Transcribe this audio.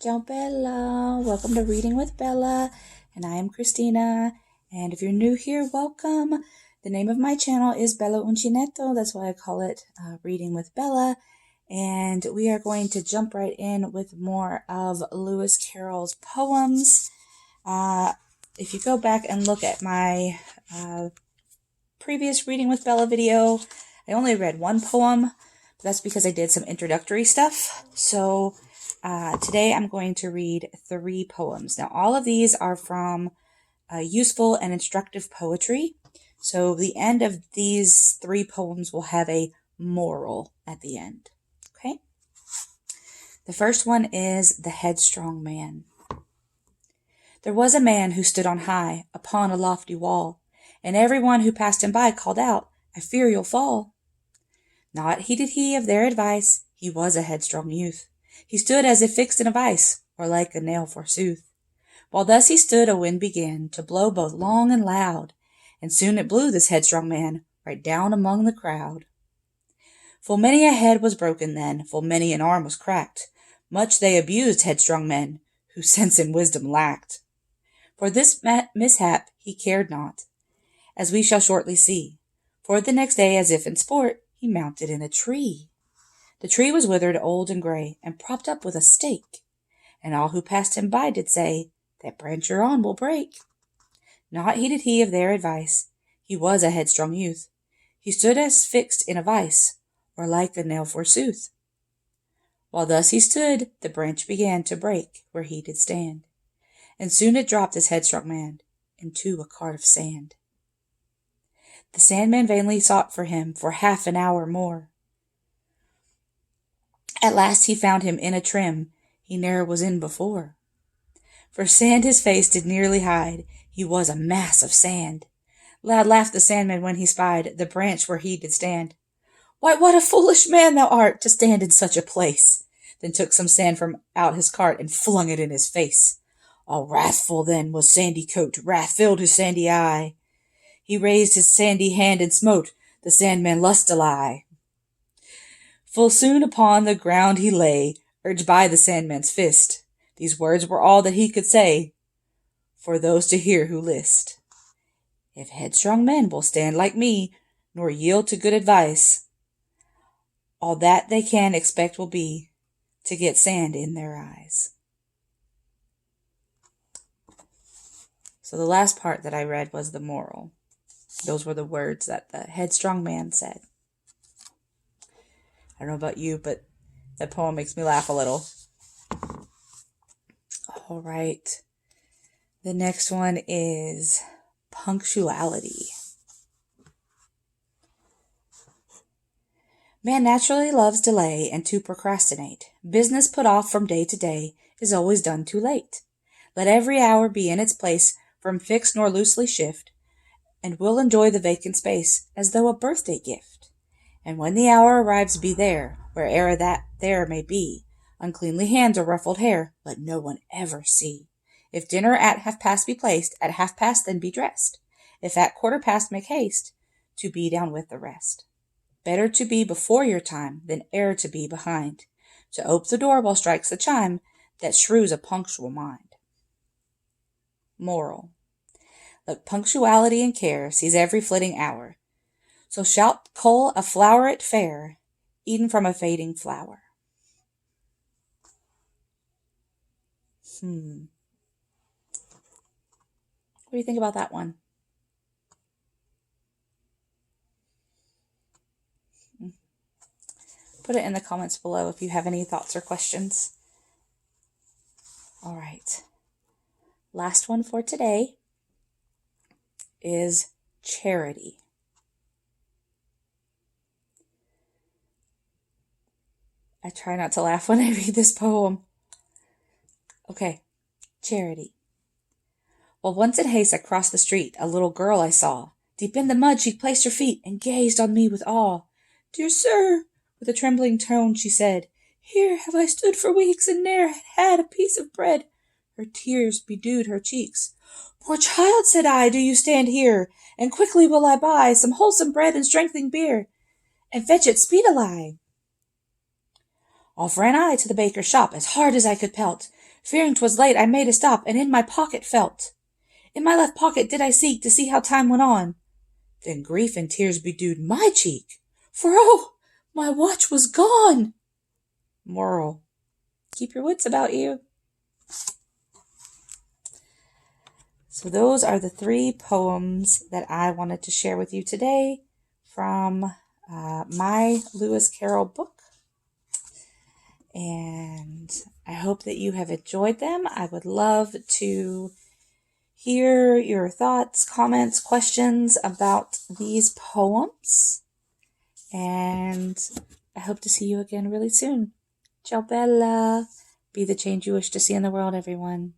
Ciao Bella, welcome to Reading with Bella, and I am Christina, and if you're new here, welcome. The name of my channel is Bellauncinettocrafts, that's why I call it Reading with Bella, and we are going to jump right in with more of Lewis Carroll's poems. If you go back and look at my previous Reading with Bella video, I only read one poem, but that's because I did some introductory stuff, so today I'm going to read 3 poems. Now, all of these are from useful and instructive poetry. So the end of these 3 poems will have a moral at the end. Okay? The first one is The Headstrong Man. There was a man who stood on high upon a lofty wall, and everyone who passed him by called out, "I fear you'll fall." Not heeded he of their advice, he was a headstrong youth. He stood as if fixed in a vice, or like a nail forsooth. While thus he stood, a wind began to blow both long and loud, and soon it blew this headstrong man right down among the crowd. Full many a head was broken then, full many an arm was cracked. Much they abused headstrong men, who sense and wisdom lacked. For this mishap he cared not, as we shall shortly see. For the next day, as if in sport, he mounted in a tree. The tree was withered, old and gray, and propped up with a stake, and all who passed him by did say, "That branch you're on will break." Not heeded he of their advice, he was a headstrong youth. He stood as fixed in a vice, or like a nail forsooth. While thus he stood, the branch began to break where he did stand, and soon it dropped this headstrong man into a cart of sand. The sandman vainly sought for him for half an hour more. At last he found him in a trim he ne'er was in before. For sand his face did nearly hide, he was a mass of sand. Loud laughed the sandman when he spied the branch where he did stand. "Why, what a foolish man thou art, to stand in such a place!" Then took some sand from out his cart, and flung it in his face. All wrathful then was sandy coat, wrath filled his sandy eye. He raised his sandy hand and smote the sandman lustily. Full soon upon the ground he lay, urged by the sandman's fist. These words were all that he could say, for those to hear who list. "If headstrong men will stand like me, nor yield to good advice, all that they can expect will be to get sand in their eyes." So the last part that I read was the moral. Those were the words that the headstrong man said. I don't know about you, but that poem makes me laugh a little. All right. The next one is Punctuality. Man naturally loves delay and to procrastinate. Business put off from day to day is always done too late. Let every hour be in its place, from fixed nor loosely shift, and we'll enjoy the vacant space as though a birthday gift. And when the hour arrives, be there, where'er that there may be. Uncleanly hands or ruffled hair, let no one ever see. If dinner at 1/2 be placed, at 1/2 then be dressed. If at 1/4, make haste to be down with the rest. Better to be before your time than e'er to be behind. To ope the door while strikes the chime that shrews a punctual mind. Moral. Let punctuality and care seize every flitting hour. So shalt cull a floweret fair, eaten from a fading flower. What do you think about that one? Put it in the comments below if you have any thoughts or questions. All right. Last one for today is Charity. I try not to laugh when I read this poem. Okay, Charity. Well, once in haste I crossed the street, a little girl I saw. Deep in the mud she placed her feet, and gazed on me with awe. "Dear sir," with a trembling tone she said, "here have I stood for weeks, and ne'er had a piece of bread." Her tears bedewed her cheeks. "Poor child," said I, "do you stand here, and quickly will I buy some wholesome bread and strengthening beer, and fetch it speedily." Off ran I to the baker's shop, as hard as I could pelt. Fearing 'twas late, I made a stop, and in my pocket felt. In my left pocket did I seek to see how time went on. Then grief and tears bedewed my cheek, for oh, my watch was gone. Moral: keep your wits about you. So those are the 3 poems that I wanted to share with you today from my Lewis Carroll book. And I hope that you have enjoyed them. I would love to hear your thoughts, comments, questions about these poems. And I hope to see you again really soon. Ciao bella. Be the change you wish to see in the world, everyone.